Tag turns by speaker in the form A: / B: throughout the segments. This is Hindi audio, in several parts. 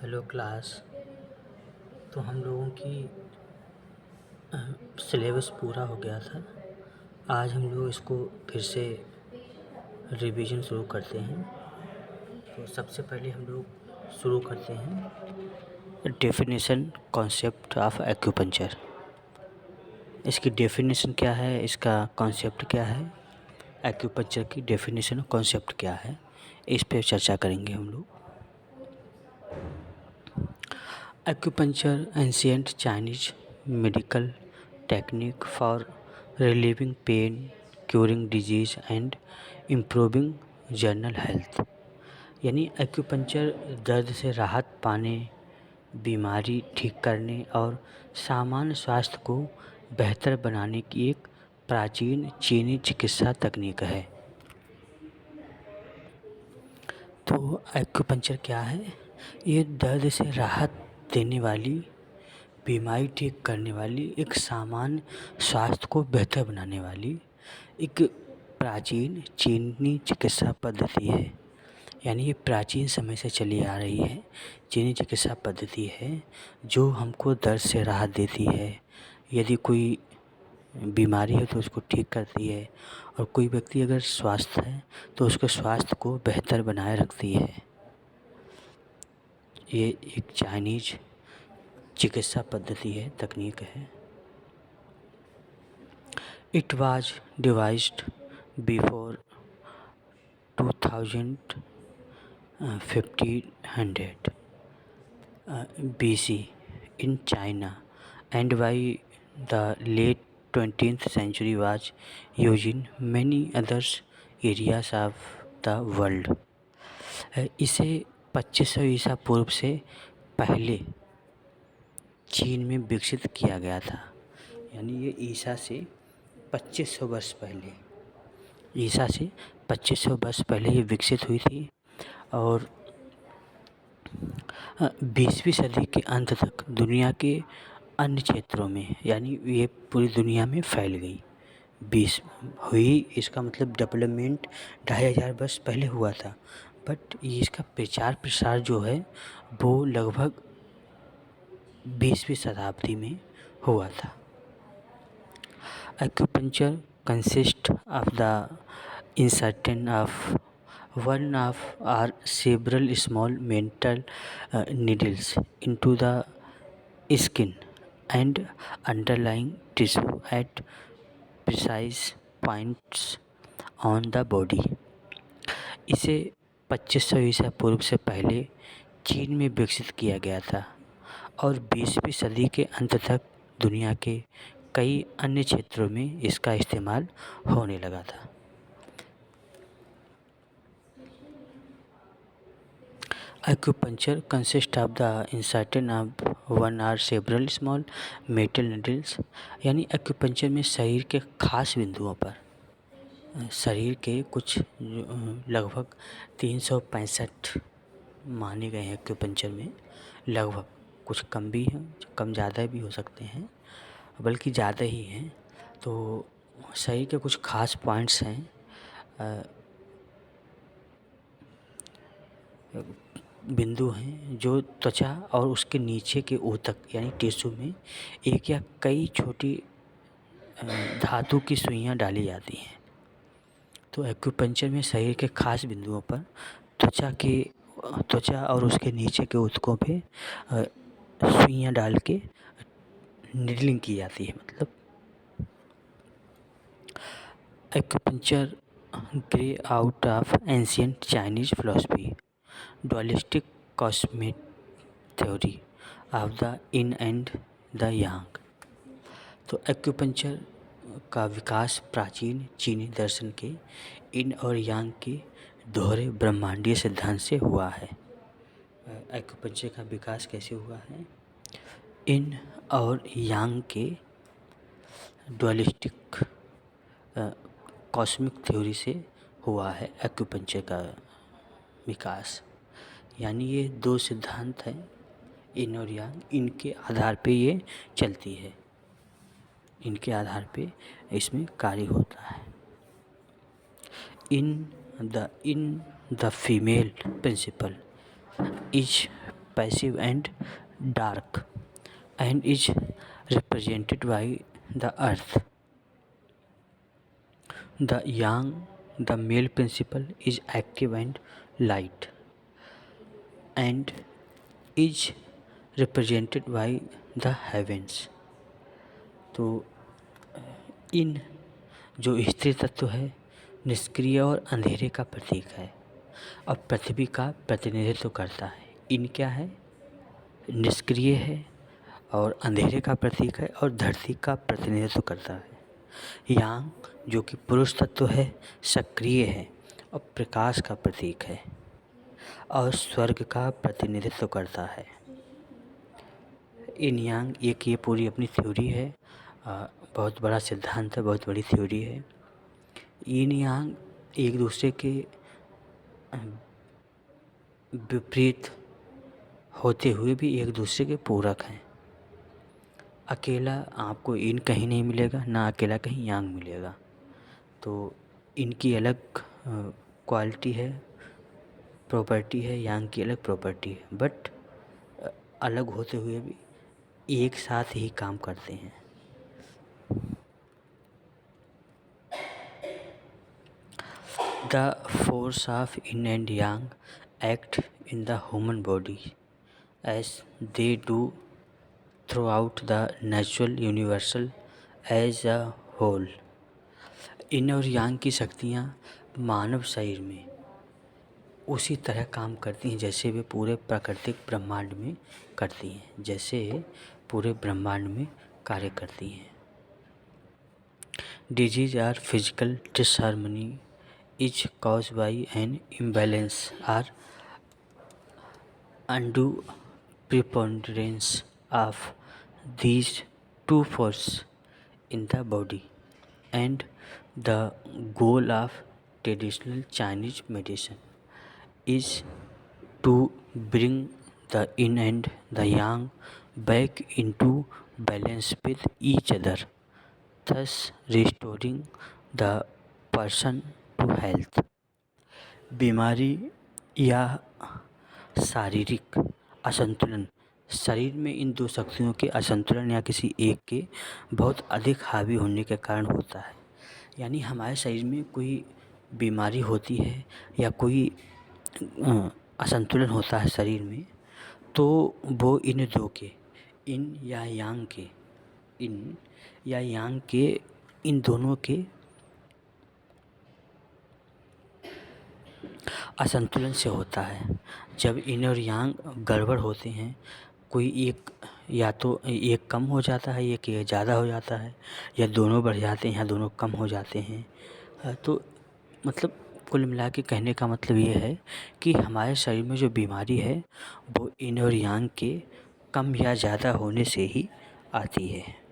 A: Hello class. तो हम लोगों की सिलेबस पूरा हो गया था। आज हम लोग इसको फिर से रिवीजन शुरू करते हैं। तो सबसे पहले हम लोग शुरू करते हैं डेफिनेशन कॉन्सेप्ट ऑफ एक्यूपंक्चर। इसकी डेफिनेशन क्या है, इसका कॉन्सेप्ट क्या है, एक्यूपंक्चर की डेफिनेशन और कॉन्सेप्ट क्या है, इस पे चर्चा करेंगे हम लोग। Acupuncture, ancient Chinese medical technique for relieving pain, curing disease and improving general health. यानी एक्यूपंक्चर दर्द से राहत पाने, बीमारी ठीक करने और सामान्य स्वास्थ्य को बेहतर बनाने की एक प्राचीन चीनी चिकित्सा तकनीक है। तो एक्यूपंक्चर क्या है? ये दर्द से राहत देने वाली, बीमारी ठीक करने वाली, एक सामान्य स्वास्थ्य को बेहतर बनाने वाली एक प्राचीन चीनी चिकित्सा पद्धति है। यानी ये प्राचीन समय से चली आ रही है चीनी चिकित्सा पद्धति है, जो हमको दर्द से राहत देती है। यदि कोई बीमारी है तो उसको ठीक करती है, और कोई व्यक्ति अगर स्वस्थ है तो उसके स्वास्थ्य को बेहतर बनाए रखती है। ये एक चाइनीज चिकित्सा पद्धति है, तकनीक है। It was devised before 1500 BC in China, and by the late 20th century was used in many other areas of the world। इसे 2500 ईसा पूर्व से पहले चीन में विकसित किया गया था। यानी ये ईसा से 2500 वर्ष पहले, ईसा से 2500 वर्ष पहले ये विकसित हुई थी, और 20वीं सदी के अंत तक दुनिया के अन्य क्षेत्रों में, यानी ये पूरी दुनिया में फैल गई। 20 हुई, इसका मतलब डेवलपमेंट 2500 वर्ष पहले हुआ था, बट ये इसका प्रचार प्रसार जो है वो लगभग 20वीं शताब्दी में हुआ था। Acupuncture consist of the insertion of one of or several small metal needles into the skin and underlying tissue at precise points on the body। इसे 2500 ईसा पूर्व से पहले चीन में विकसित किया गया था, और 20वीं सदी के अंत तक दुनिया के कई अन्य क्षेत्रों में इसका इस्तेमाल होने लगा था। Acupuncture consists of the insertion of one or several small metal needles। यानी एक्यूपंक्चर में शरीर के खास बिंदुओं पर, शरीर के कुछ लगभग 365 माने गए हैं एक्यूपंक्चर में। लगभग कुछ कम भी हैं, कम ज़्यादा भी हो सकते हैं, बल्कि ज़्यादा ही हैं। तो शरीर के कुछ खास पॉइंट्स हैं, बिंदु हैं, जो त्वचा और उसके नीचे के ऊतक यानी टिश्यू में एक या कई छोटी धातु की सुइयां डाली जाती हैं। तो एक्यूपंक्चर में शरीर के खास बिंदुओं पर त्वचा और उसके नीचे के ऊतकों पे सुइयां डाल के निडलिंग की जाती है। मतलब acupuncture grew out of ancient Chinese philosophy, dualistic cosmic theory of the yin and the yang. तो एक्यूपंक्चर का विकास प्राचीन चीनी दर्शन के इन और यांग के दोहरे ब्रह्मांडीय सिद्धांत से हुआ है। एक्यूपंक्चर का विकास कैसे हुआ है? इन और यांग के डुअलिस्टिक कॉस्मिक थ्योरी से हुआ है एक्यूपंक्चर का विकास। यानी ये दो सिद्धांत हैं, इन और यांग, इनके आधार पे ये चलती है, इनके आधार पे इसमें कार्य होता है। In the female principle is passive and dark, and is represented by the earth. The yang, the male principle, is active and light, and is represented by the heavens. तो इन जो स्त्री तत्व है निष्क्रिय और अंधेरे का प्रतीक है और पृथ्वी का प्रतिनिधित्व करता है। इन क्या है? निष्क्रिय है और अंधेरे का प्रतीक है और धरती का प्रतिनिधित्व करता है। यांग जो कि पुरुष तत्व है सक्रिय है और प्रकाश का प्रतीक है और स्वर्ग का प्रतिनिधित्व करता है। इन यांग एक ये पूरी अपनी थ्योरी है, बहुत बड़ा सिद्धांत है, बहुत बड़ी थ्योरी है। इन यांग एक दूसरे के विपरीत होते हुए भी एक दूसरे के पूरक हैं। अकेला आपको इन कहीं नहीं मिलेगा, ना अकेला कहीं यांग मिलेगा। तो इनकी अलग क्वालिटी है, प्रॉपर्टी है, यांग की अलग प्रॉपर्टी है, बट अलग होते हुए भी एक साथ ही काम करते हैं। The force of yin and yang act in the human body as they do throughout the natural universal as a whole. इन और यांग की शक्तियाँ मानव शरीर में उसी तरह काम करती हैं जैसे वे पूरे प्राकृतिक ब्रह्मांड में करती हैं, जैसे पूरे ब्रह्मांड में कार्य करती हैं। Disease are physical disharmony is caused by an imbalance or undue preponderance of these two forces in the body, and the goal of traditional Chinese medicine is to bring the yin and the yang back into balance with each other, thus restoring the person to health. बीमारी या शारीरिक असंतुलन शरीर में इन दो शक्तियों के असंतुलन या किसी एक के बहुत अधिक हावी होने के कारण होता है। यानी हमारे शरीर में कोई बीमारी होती है या कोई असंतुलन होता है शरीर में, तो वो इन दो के, इन या यांग के, इन या यांग के, इन दोनों के असंतुलन से होता है। जब इन और यांग गड़बड़ होते हैं, कोई एक या तो एक कम हो जाता है, एक ज़्यादा हो जाता है, या दोनों बढ़ जाते हैं या दोनों कम हो जाते हैं। तो मतलब कुल मिला के कहने का मतलब ये है कि हमारे शरीर में जो बीमारी है वो इन और यांग के कम या ज़्यादा होने से ही आती है।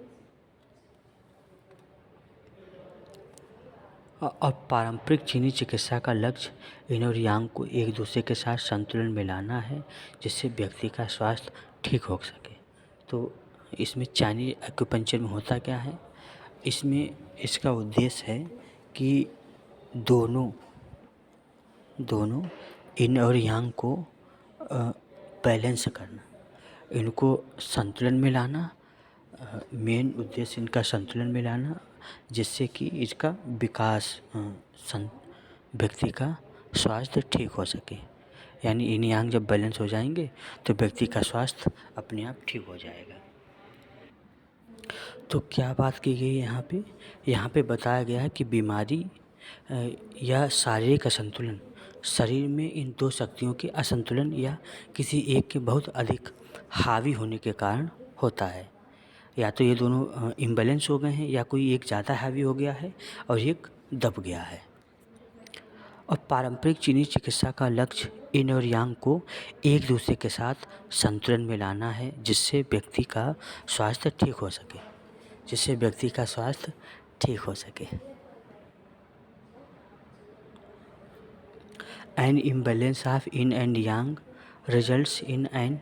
A: और पारंपरिक चीनी चिकित्सा का लक्ष्य इन और यांग को एक दूसरे के साथ संतुलन में लाना है जिससे व्यक्ति का स्वास्थ्य ठीक हो सके। तो इसमें चाइनीज एक्यूपंक्चर में होता क्या है, इसमें इसका उद्देश्य है कि दोनों इन और यांग को बैलेंस करना, इनको संतुलन में लाना। मेन उद्देश्य इनका संतुलन में लाना जिससे कि इसका विकास, व्यक्ति का स्वास्थ्य ठीक हो सके। यानी इन यांग जब बैलेंस हो जाएंगे तो व्यक्ति का स्वास्थ्य अपने आप ठीक हो जाएगा। तो क्या बात की गई यहाँ पे बताया गया है कि बीमारी या शारीरिक असंतुलन शरीर में इन दो शक्तियों के असंतुलन या किसी एक के बहुत अधिक हावी होने के कारण होता है। या तो ये दोनों इम्बैलेंस हो गए हैं या कोई एक ज़्यादा हावी हो गया है और एक दब गया है। और पारंपरिक चीनी चिकित्सा का लक्ष्य इन और यांग को एक दूसरे के साथ संतुलन में लाना है जिससे व्यक्ति का स्वास्थ्य ठीक हो सके, An imbalance of yin and yang results in an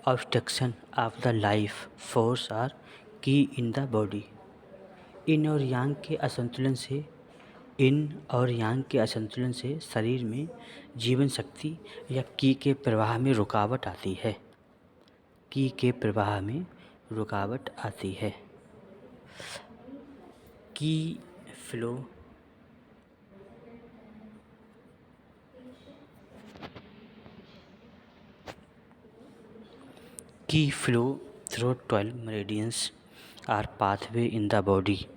A: obstruction of the life force or ki in the body. इन और यांग के असंतुलन से शरीर में जीवन शक्ति या की के प्रवाह में रुकावट आती है। की के प्रवाह में रुकावट आती है। की flow through 12 meridians or pathway in the body,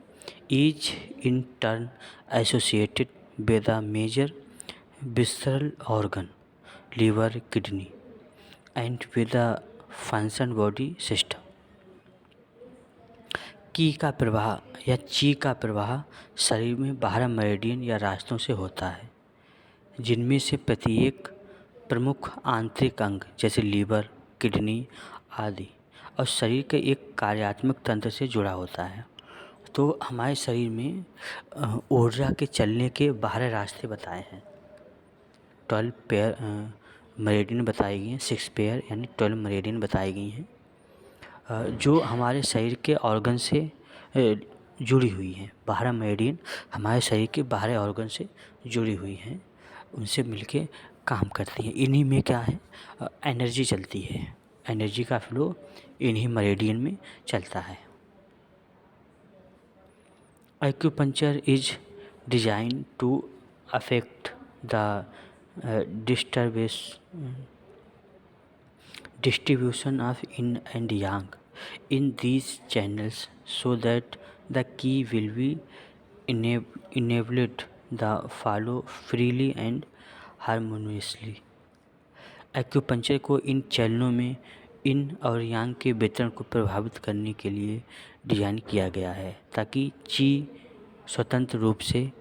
A: each in turn associated with a major visceral organ, liver, kidney, and with a function body system. की का प्रवाह या ची का प्रवाह शरीर में 12 मेरिडियन या रास्तों से होता है, जिनमें से प्रत्येक प्रमुख आंतरिक अंग जैसे लीवर, किडनी आदि और शरीर के एक कार्यात्मक तंत्र से जुड़ा होता है। तो हमारे शरीर में ऊर्जा के चलने के 12 रास्ते बताए हैं। 12 पेयर मेरिडियन बताई गई हैं, 6 पेयर यानी 12 मेरिडियन बताई गई हैं, जो हमारे शरीर के ऑर्गन से जुड़ी हुई हैं। 12 मेरिडियन हमारे शरीर के 12 ऑर्गन से जुड़ी हुई हैं, उनसे मिलके काम करती हैं। इन्हीं में क्या है, एनर्जी चलती है, एनर्जी का फ्लो इन्हीं मेरिडियन में चलता है। Acupuncture is design to affect the distribution of yin and yang in these channels so that the key will be enabled the follow freely and harmoniously. Acupuncture को इन चैनलों में इन और यांग के वितरण को प्रभावित करने के लिए डिज़ाइन किया गया है, ताकि ची स्वतंत्र रूप से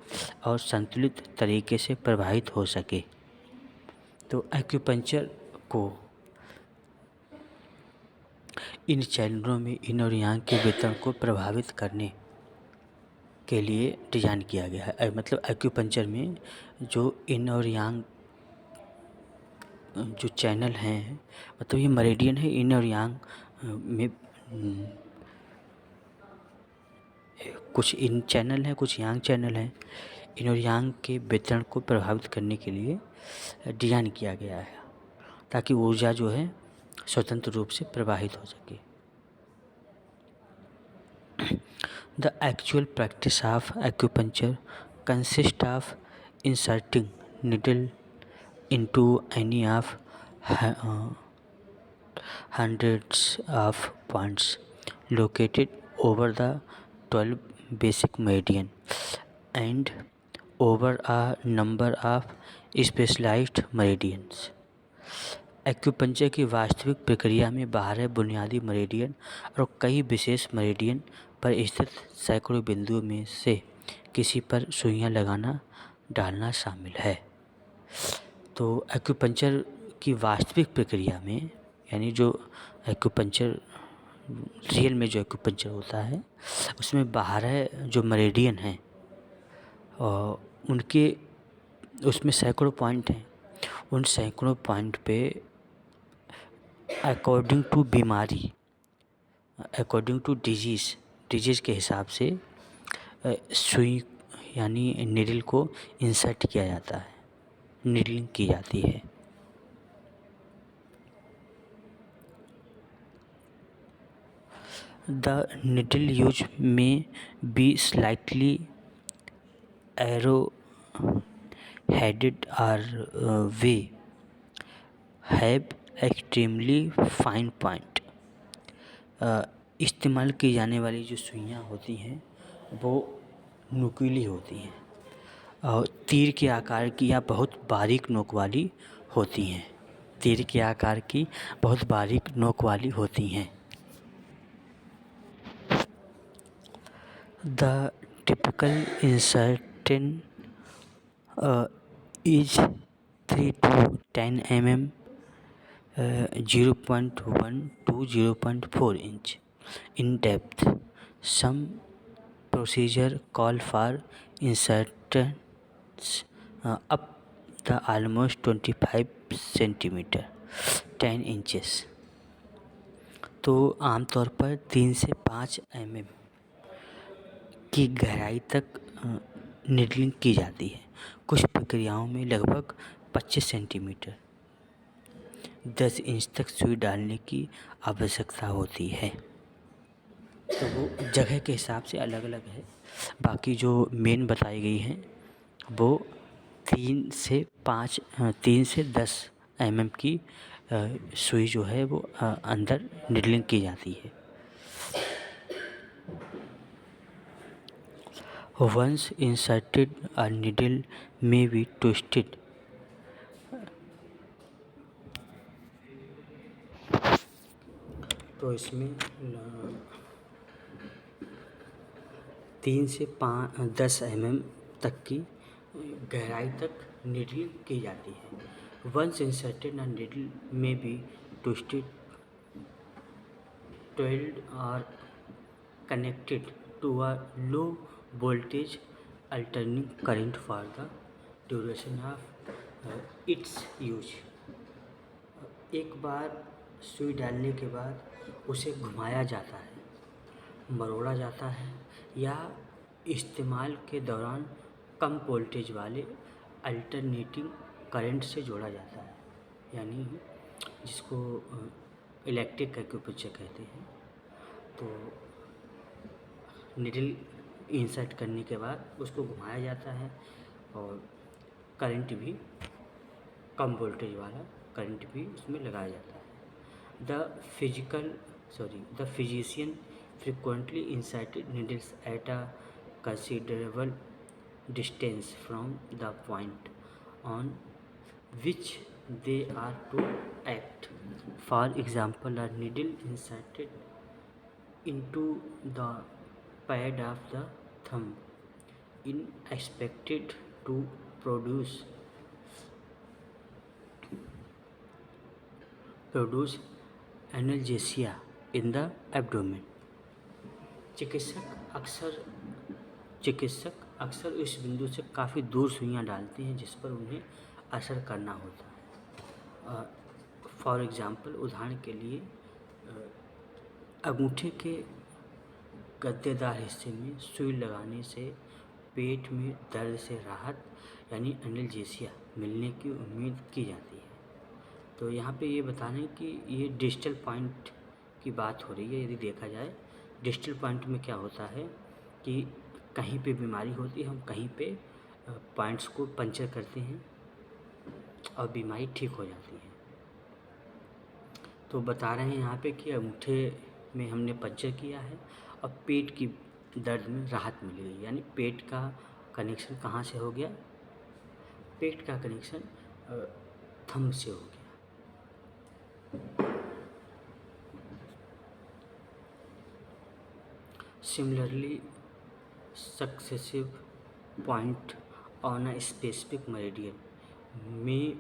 A: और संतुलित तरीके से प्रवाहित हो सके। तो एक्यूपंक्चर को इन चैनलों में इन और यांग के वितरण को प्रभावित करने के लिए डिज़ाइन किया गया है। मतलब एक्यूपंक्चर में जो इन और यांग जो चैनल हैं, मतलब ये मेरिडियन है, इन और यांग में कुछ इन चैनल हैं, कुछ यांग चैनल हैं। इन और यांग के वितरण को प्रभावित करने के लिए डिज़ाइन किया गया है, ताकि ऊर्जा जो है स्वतंत्र रूप से प्रवाहित हो सके। The actual practice of acupuncture consists of inserting needle into any of hundreds of points located over the 12 basic meridian and over a number of specialized meridians. Acupuncture की वास्तविक प्रक्रिया में 12 बुनियादी मेरिडियन और कई विशेष मेरिडियन पर स्थित सैकड़ों बिंदुओं में से किसी पर सुइयां लगाना डालना शामिल है। तो एक्यूपंक्चर की वास्तविक प्रक्रिया में, यानी जो एक्यूपंक्चर रियल में जो एक्यूपंक्चर होता है, उसमें 12 जो मेरिडियन हैं और उनके उसमें सैकड़ों पॉइंट हैं। उन सैकड़ों पॉइंट पे अकॉर्डिंग टू बीमारी, अकॉर्डिंग टू डिजीज़ के हिसाब से सुई यानी नीडल को इंसर्ट किया जाता है, नीडलिंग की जाती है। द नीडल यूज में बी स्लाइटली एरो हेडेड और वे हैव एक्सट्रीमली फाइन पॉइंट। इस्तेमाल की जाने वाली जो सुइयाँ होती हैं वो नुकीली होती हैं और तीर के आकार की या बहुत बारीक नोक वाली होती हैं। तीर के आकार की बहुत बारीक नोक वाली होती हैं। The typical insertion is 3 to 10 mm, 0.1 to 0.4 inch in depth. Some procedure call for insertions up the almost 25 centimeter 10 inches. तो आमतौर पर 3 से 5 mm की गहराई तक नीडलिंग की जाती है। कुछ प्रक्रियाओं में लगभग 25 सेंटीमीटर 10 इंच तक सुई डालने की आवश्यकता होती है। तो वो जगह के हिसाब से अलग अलग है। बाकी जो मेन बताई गई हैं वो 3 से 10 mm की सुई जो है वो अंदर निडलिंग की जाती है। Once inserted, a needle may be twisted तो इसमें 3 से 10 mm तक की गहराई तक निडलिंग की जाती है। Once inserted, a needle may be twisted, twirled or connected to a low voltage alternating current for the duration of its use। एक बार सुई डालने के बाद उसे घुमाया जाता है, मरोड़ा जाता है या इस्तेमाल के दौरान कम वोल्टेज वाले अल्टरनेटिंग करंट से जोड़ा जाता है, यानी जिसको इलेक्ट्रिक एक्यूप्रेशर कहते हैं। तो निडल इंसर्ट करने के बाद उसको घुमाया जाता है और करंट भी कम वोल्टेज वाला करंट भी उसमें लगाया जाता है। The physician frequently inserted needles at a considerable distance from the point on which they are to act. For example, a needle inserted into the pad of the thumb is expected to produce analgesia in the abdomen. चिकित्सक अक्सर इस बिंदु से काफ़ी दूर सुइयां डालते हैं जिस पर उन्हें असर करना होता है। फॉर एग्ज़ाम्पल, उदाहरण के लिए अंगूठे के गद्देदार हिस्से में सुई लगाने से पेट में दर्द से राहत यानी एनाल्जेसिया मिलने की उम्मीद की जाती है। तो यहाँ पे ये बता रहे हैं कि ये डिजिटल पॉइंट की बात हो रही है। यदि देखा जाए डिजिटल पॉइंट में क्या होता है कि कहीं पे बीमारी होती है, हम कहीं पे पॉइंट्स को पंचर करते हैं और बीमारी ठीक हो जाती है। तो बता रहे हैं यहाँ पे कि अंगूठे में हमने पंचर किया है और पेट की दर्द में राहत मिल गई, यानी पेट का कनेक्शन कहाँ से हो गया? पेट का कनेक्शन थंब से हो गया। Similarly, successive point on a specific meridian may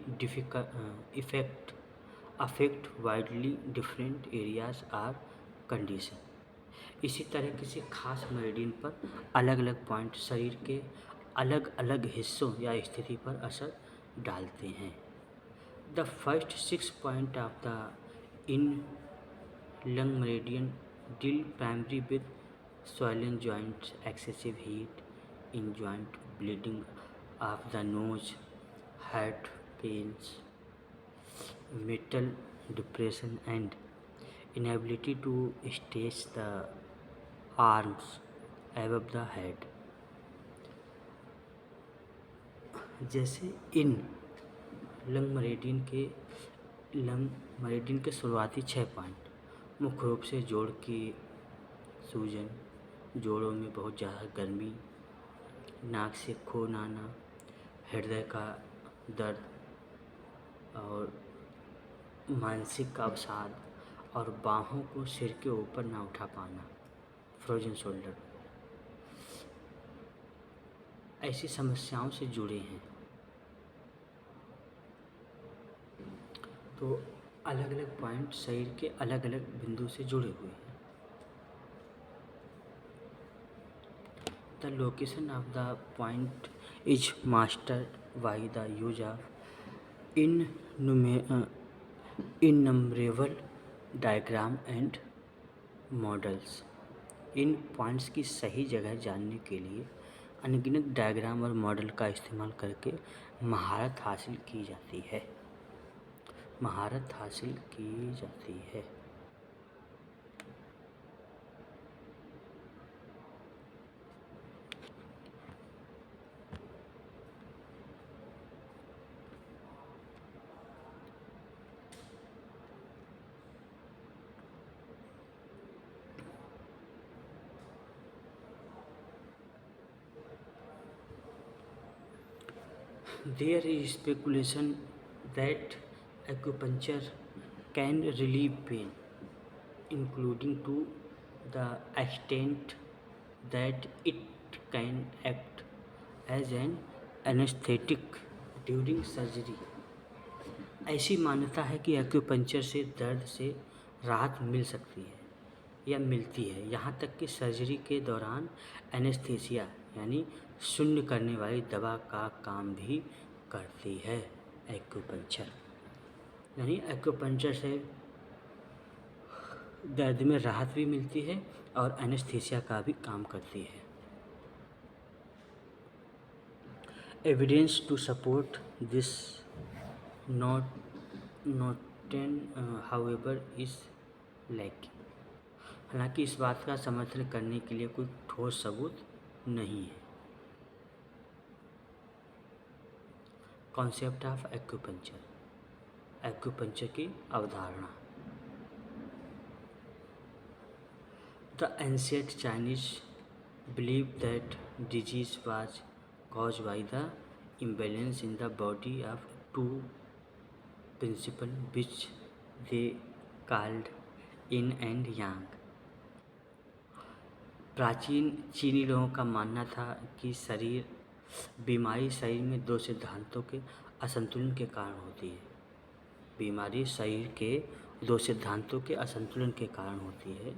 A: affect widely different areas or condition। इसी तरह किसी खास मेरिडियन पर अलग अलग पॉइंट शरीर के अलग अलग हिस्सों या स्थिति पर असर डालते हैं। The first 6 points of the in-lung meridian deal primarily with swollen joints, excessive heat in joint, bleeding of the nose, heart pains, mental depression, and inability to stretch the arms above the head। जैसे लंग मेरिडियन के शुरुआती 6 पॉइंट मुख्य रूप से जोड़ की सूजन, जोड़ों में बहुत ज़्यादा गर्मी, नाक से खून आना, हृदय का दर्द और मानसिक अवसाद और बाहों को सिर के ऊपर ना उठा पाना, फ्रोजन शोल्डर, ऐसी समस्याओं से जुड़े हैं। तो अलग अलग पॉइंट शरीर के अलग अलग बिंदु से जुड़े हुए हैं। The location of the point is mastered by the use of innumerable diagram and models. इन पॉइंट्स की सही जगह जानने के लिए अनगिनत डायग्राम और मॉडल का इस्तेमाल करके महारत हासिल की जाती है। महारत हासिल की जाती है। There is speculation that acupuncture can relieve pain, including to the extent that it can act as an anesthetic during surgery. ऐसी मान्यता है कि एक्यूपंक्चर से दर्द से राहत मिल सकती है या मिलती है, यहाँ तक कि सर्जरी के दौरान एनेस्थीसिया यानी शून्य करने वाली दवा का काम भी करती है एक्यूपंक्चर। यानी एक्यूपंक्चर से दर्द में राहत भी मिलती है और एनेस्थीसिया का भी काम करती है। Evidence to support this notion however is lacking. हालांकि इस बात का समर्थन करने के लिए कोई ठोस सबूत नहीं है। कॉन्सेप्ट ऑफ एक्यूपंक्चर, एक्यूपंक्चर की अवधारणा। The ancient Chinese believe that disease was caused by the imbalance in the body of two principles which they called yin and yang। प्राचीन चीनी लोगों का मानना था कि बीमारी शरीर में दो सिद्धांतों के असंतुलन के कारण होती है। बीमारी शरीर के दो सिद्धांतों के असंतुलन के कारण होती है,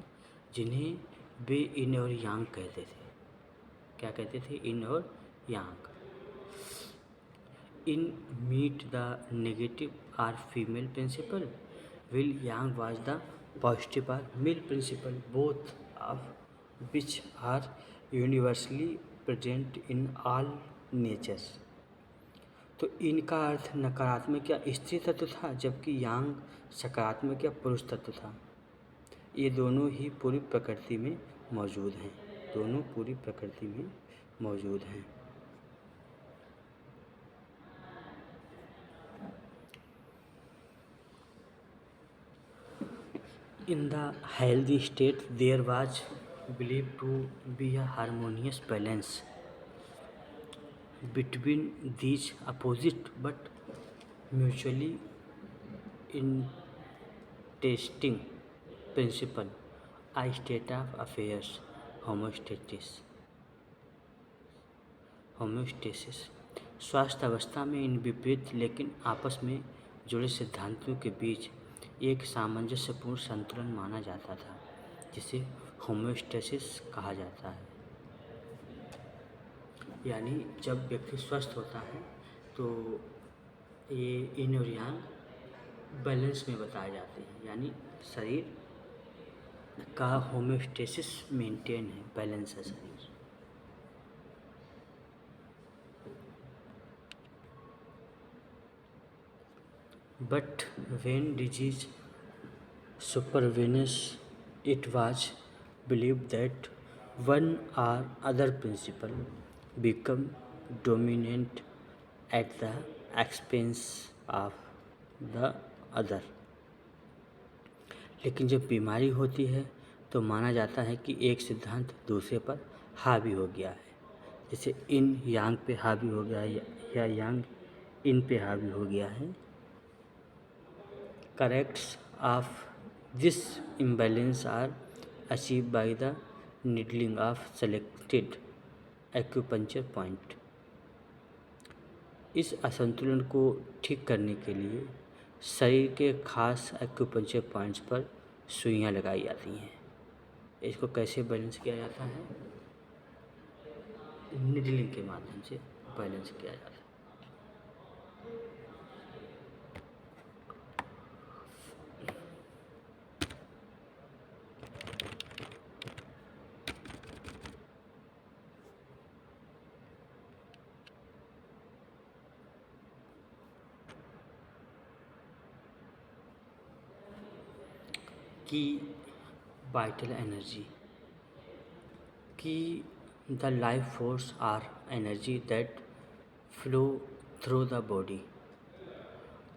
A: जिन्हें वे इन और यांग कहते थे। क्या कहते थे? इन और yang. Yin meant the negative or female principle, while yang was the positive or male principle, both of which are universally present in all natures. तो इनका अर्थ नकारात्मक या स्त्री तत्व था, जबकि यांग सकारात्मक या पुरुष तत्व था। ये दोनों ही पूरी प्रकृति में मौजूद हैं। दोनों पूरी प्रकृति में मौजूद हैं। In the healthy state, there was believed to be a harmonious balance between these opposite but mutually interesting principles, a state of affairs, homeostasis. स्वास्थ्य अवस्था में इन विपरीत लेकिन आपस में जुड़े सिद्धांतों के बीच एक सामंजस्यपूर्ण संतुलन माना जाता था, जिसे होम्योस्टेसिस कहा जाता है। यानी जब व्यक्ति स्वस्थ होता है तो ये इन और यांग बैलेंस में बताए जाते हैं, यानी शरीर का होम्योस्टेसिस मेंटेन है, बैलेंस है शरीर। But when disease supervenes, it was believed that one or other principle become dominant at the expense of the other। लेकिन जब बीमारी होती है तो माना जाता है कि एक सिद्धांत दूसरे पर हावी हो गया है, जैसे इन यांग पे हावी हो गया है या यांग इन पे हावी हो गया है। Corrects of this imbalance are achieved by the needling of selected acupuncture point। इस असंतुलन को ठीक करने के लिए शरीर के खास एक्यूपंक्चर पॉइंट्स पर सुइयां लगाई जाती हैं। इसको कैसे बैलेंस किया जाता है? नीडलिंग के माध्यम से बैलेंस किया जाता है। Qi vital energy qi the life force or energy that flow through the body.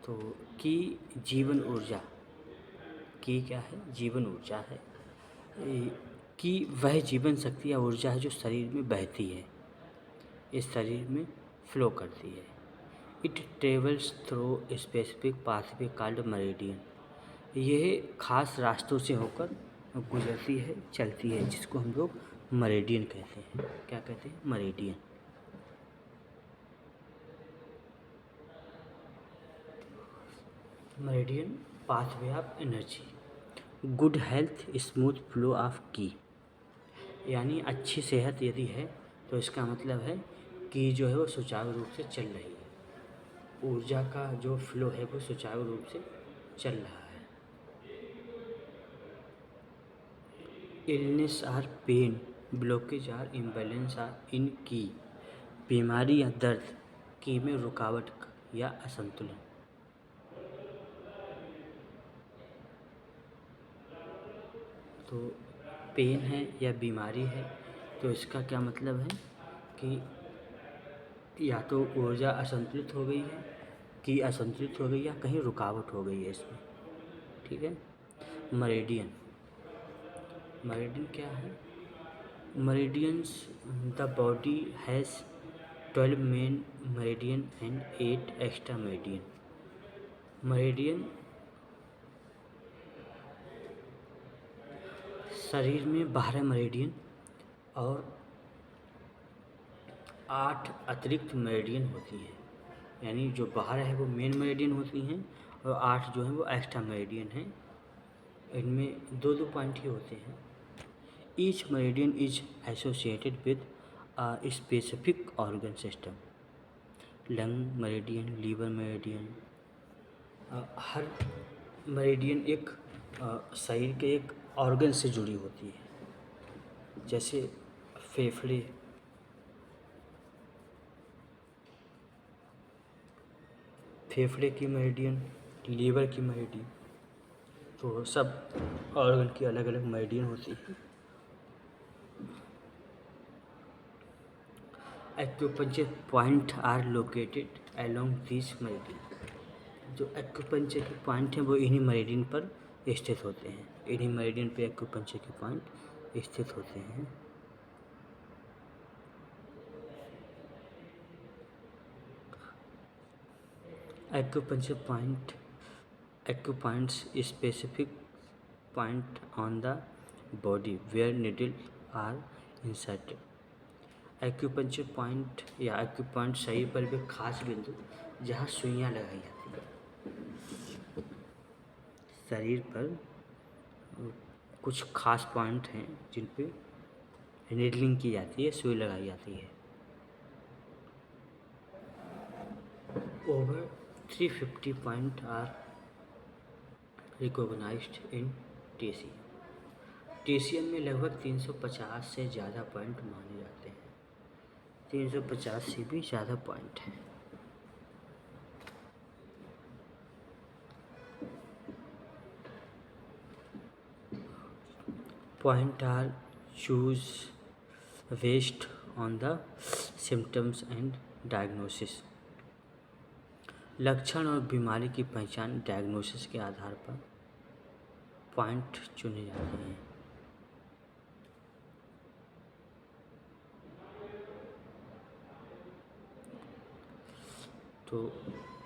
A: तो की जीवन ऊर्जा, की क्या है? जीवन ऊर्जा है। कि वह जीवन शक्ति या ऊर्जा है जो शरीर में बहती है, इस शरीर में फ्लो करती है। It travels through specific pathway called meridian. यह खास रास्तों से होकर गुजरती है, चलती है, जिसको हम लोग मेरिडियन कहते हैं। क्या कहते हैं? Meridian. Meridian pathway of energy. Good health, smooth flow of की, यानी अच्छी सेहत यदि है तो इसका मतलब है कि जो है वो सुचारू रूप से चल रही है, ऊर्जा का जो फ्लो है वो सुचारू रूप से चल रहा है। Illness or pain, blockage or imbalance or in qi, बीमारी या दर्द, की में रुकावट या असंतुलन। तो पेन है या बीमारी है तो इसका क्या मतलब है कि या तो ऊर्जा असंतुलित हो गई है, कि असंतुलित हो गई, या कहीं रुकावट हो गई है इसमें। ठीक है। मेरिडियन, मेरिडियन क्या है? Meridians, the body has 12 main meridian and 8 extra meridian. Meridian शरीर में 12 मेरिडियन और 8 अतिरिक्त मेरिडियन होती हैं, यानी जो 12 है वो मेन मेरिडियन होती हैं और 8 जो हैं वो एक्स्ट्रा मेरिडियन हैं। इनमें दो दो पॉइंट ही होते हैं। Each meridian is associated with a specific organ system. Lung meridian, liver meridian, हर मेरिडियन एक शरीर के एक ऑर्गन से जुड़ी होती है। जैसे फेफड़े, फेफड़े की मेरिडियन, लीवर की मेरिडियन, तो सब ऑर्गन की अलग अलग मेरिडियन होती है। Acupuncture point are located along this meridian. जो एक्यूपंक्चर के पॉइंट हैं वो इन्हीं मेरिडियन पर स्थित होते हैं, इन्हीं मेरिडियन पे एक्यूपंक्चर के पॉइंट स्थित होते हैं। Acupuncture point, acupoints specific point on the body where needles are inserted। Acupuncture point या एक्यूपॉइंट शरीर पर भी खास बिंदु जहाँ सुइयाँ लगाई जाती हैं। शरीर पर कुछ खास पॉइंट हैं जिन पे नीडलिंग की जाती है, सुई लगाई जाती है। Over 350 point are recognized in TCM. TCM में लगभग 350 से ज़्यादा पॉइंट माने जाते हैं, 350 से भी ज़्यादा पॉइंट हैं। Point are choose based on the symptoms and diagnosis. लक्षण और बीमारी की पहचान, डायग्नोसिस के आधार पर पॉइंट चुने जाते हैं। तो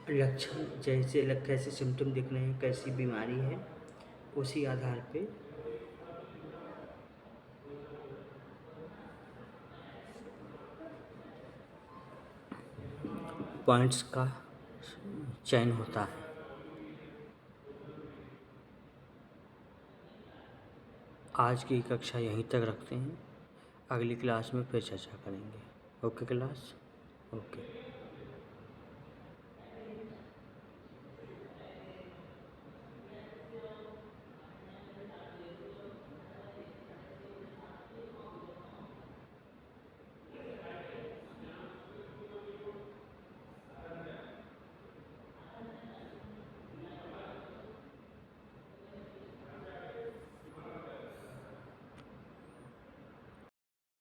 A: लक्षण जैसे कैसे सिम्टम दिख रहे हैं, कैसी बीमारी है, उसी आधार पे पॉइंट्स का चयन होता है। आज की कक्षा यहीं तक रखते हैं, अगली क्लास में फिर चर्चा करेंगे। Okay class, okay.